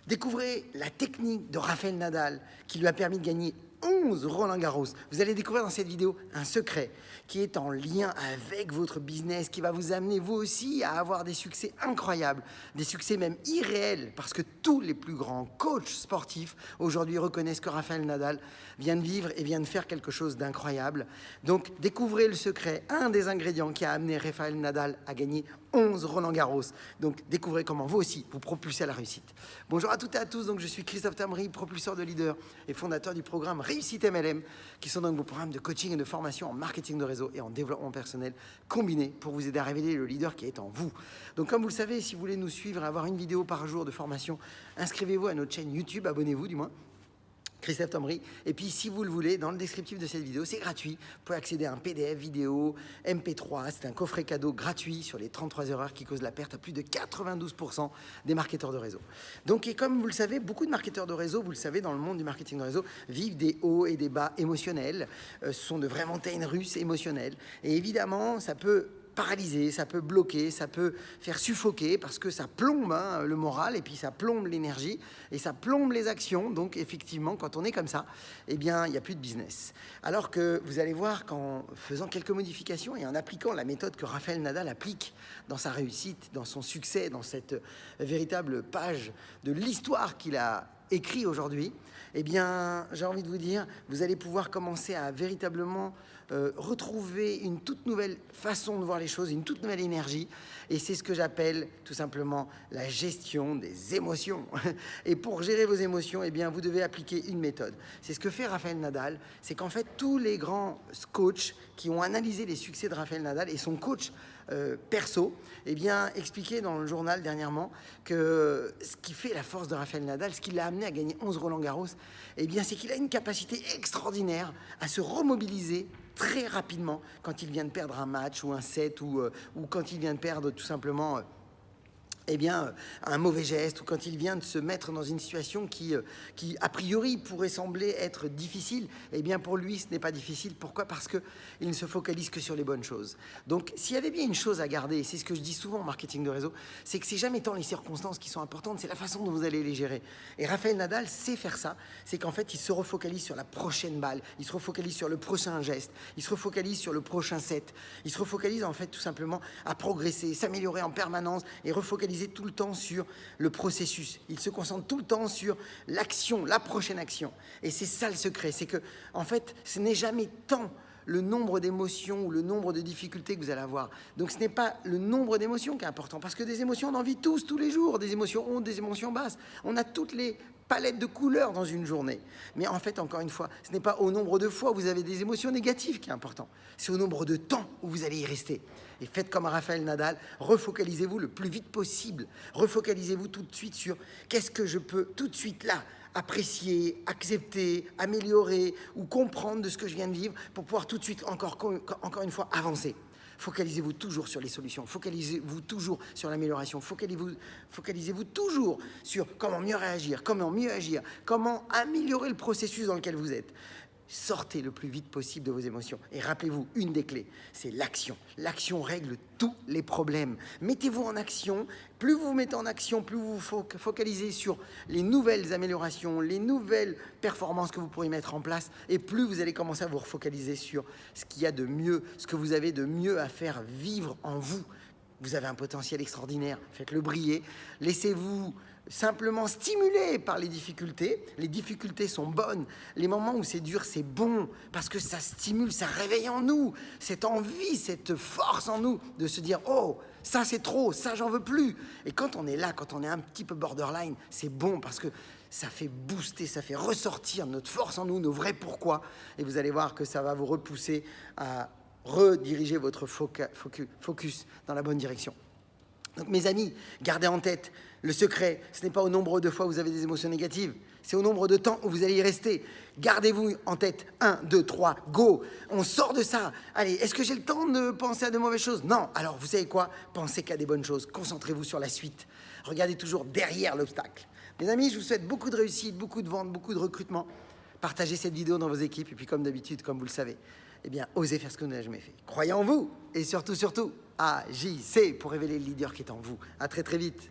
Découvrez la technique de Rafael Nadal qui lui a permis de gagner 11 Roland-Garros. Vous allez découvrir dans cette vidéo un secret qui est en lien avec votre business, qui va vous amener vous aussi à avoir des succès incroyables, des succès même irréels, parce que tous les plus grands coachs sportifs aujourd'hui reconnaissent que Rafael Nadal vient de vivre et vient de faire quelque chose d'incroyable. Donc découvrez le secret, un des ingrédients qui a amené Rafael Nadal à gagner 11 Roland-Garros. Donc découvrez comment vous aussi vous propulsez à la réussite. Bonjour à toutes et à tous, donc je suis Christophe Tamry, propulseur de leaders et fondateur du programme Réussite MLM, qui sont donc vos programmes de coaching et de formation en marketing de réseau et en développement personnel combinés pour vous aider à révéler le leader qui est en vous. Donc comme vous le savez, si vous voulez nous suivre et avoir une vidéo par jour de formation, inscrivez-vous à notre chaîne YouTube, abonnez-vous du moins. Christophe Tamry. Et puis, si vous le voulez, dans le descriptif de cette vidéo, c'est gratuit. Vous pouvez accéder à un PDF vidéo, MP3. C'est un coffret cadeau gratuit sur les 33 erreurs qui causent la perte à plus de 92% des marketeurs de réseau. Donc, et comme vous le savez, beaucoup de marketeurs de réseau, vous le savez, dans le monde du marketing de réseau, vivent des hauts et des bas émotionnels. Ce sont de vraies montagnes russes émotionnelles. Et évidemment, ça peut paralyser, ça peut bloquer, ça peut faire suffoquer parce que ça plombe le moral et puis ça plombe l'énergie et ça plombe les actions. Donc effectivement, quand on est comme ça, eh bien, il n'y a plus de business. Alors que vous allez voir qu'en faisant quelques modifications et en appliquant la méthode que Rafael Nadal applique dans sa réussite, dans son succès, dans cette véritable page de l'histoire qu'il a écrit aujourd'hui, eh bien, j'ai envie de vous dire, vous allez pouvoir commencer à véritablement retrouver une toute nouvelle façon de voir les choses, une toute nouvelle énergie. Et c'est ce que j'appelle tout simplement la gestion des émotions. Et pour gérer vos émotions, eh bien, vous devez appliquer une méthode. C'est ce que fait Rafael Nadal. C'est qu'en fait, tous les grands coachs qui ont analysé les succès de Rafael Nadal et son coach perso, eh bien, expliqué dans le journal dernièrement que ce qui fait la force de Rafael Nadal, ce qui l'a amené à gagner 11 Roland-Garros, eh bien, c'est qu'il a une capacité extraordinaire à se remobiliser très rapidement quand il vient de perdre un match ou un set ou quand il vient de perdre tout simplement eh bien, un mauvais geste ou quand il vient de se mettre dans une situation qui a priori, pourrait sembler être difficile, eh bien, pour lui, ce n'est pas difficile. Pourquoi ? Parce qu'il ne se focalise que sur les bonnes choses. Donc, s'il y avait bien une chose à garder, et c'est ce que je dis souvent en marketing de réseau, c'est que c'est jamais tant les circonstances qui sont importantes, c'est la façon dont vous allez les gérer. Et Rafael Nadal sait faire ça, c'est qu'en fait, il se refocalise sur la prochaine balle, il se refocalise sur le prochain geste, il se refocalise sur le prochain set, il se refocalise en fait tout simplement à progresser, s'améliorer en permanence et refocaliser tout le temps sur le processus. Il se concentre tout le temps sur l'action, la prochaine action. Et c'est ça le secret, c'est que, en fait, ce n'est jamais tant le nombre d'émotions ou le nombre de difficultés que vous allez avoir. Donc ce n'est pas le nombre d'émotions qui est important, parce que des émotions, on en vit tous les jours, des émotions hautes, des émotions basses. On a toutes les palettes de couleurs dans une journée. Mais en fait, encore une fois, ce n'est pas au nombre de fois où vous avez des émotions négatives qui est important. C'est au nombre de temps où vous allez y rester. Et faites comme Rafael Nadal, refocalisez-vous le plus vite possible. Refocalisez-vous tout de suite sur qu'est-ce que je peux tout de suite là apprécier, accepter, améliorer ou comprendre de ce que je viens de vivre pour pouvoir tout de suite encore une fois avancer. Focalisez-vous toujours sur les solutions, focalisez-vous toujours sur l'amélioration, focalisez-vous toujours sur comment mieux réagir, comment mieux agir, comment améliorer le processus dans lequel vous êtes. Sortez le plus vite possible de vos émotions. Et rappelez-vous, une des clés, c'est l'action. L'action règle tous les problèmes. Mettez-vous en action. Plus vous vous mettez en action, plus vous vous focalisez sur les nouvelles améliorations, les nouvelles performances que vous pourrez mettre en place, et plus vous allez commencer à vous refocaliser sur ce qu'il y a de mieux, ce que vous avez de mieux à faire vivre en vous. Vous avez un potentiel extraordinaire, faites-le briller. Laissez-vous simplement stimulé par les difficultés. Les difficultés sont bonnes. Les moments où c'est dur, c'est bon parce que ça stimule, ça réveille en nous cette envie, cette force en nous de se dire « Oh, ça c'est trop, ça j'en veux plus ». Et quand on est là, quand on est un petit peu borderline, c'est bon parce que ça fait booster, ça fait ressortir notre force en nous, nos vrais pourquoi. Et vous allez voir que ça va vous repousser à rediriger votre focus dans la bonne direction. Donc mes amis, gardez en tête, le secret, ce n'est pas au nombre de fois où vous avez des émotions négatives, c'est au nombre de temps où vous allez y rester. Gardez-vous en tête, 1, 2, 3, go, on sort de ça. Allez, est-ce que j'ai le temps de penser à de mauvaises choses? Non, alors vous savez quoi? Pensez qu'à des bonnes choses, concentrez-vous sur la suite. Regardez toujours derrière l'obstacle. Mes amis, je vous souhaite beaucoup de réussite, beaucoup de ventes, beaucoup de recrutement. Partagez cette vidéo dans vos équipes et puis comme d'habitude, comme vous le savez, eh bien, osez faire ce que vous n'avez jamais fait. Croyez en vous et surtout, agissez pour révéler le leader qui est en vous. À très très vite.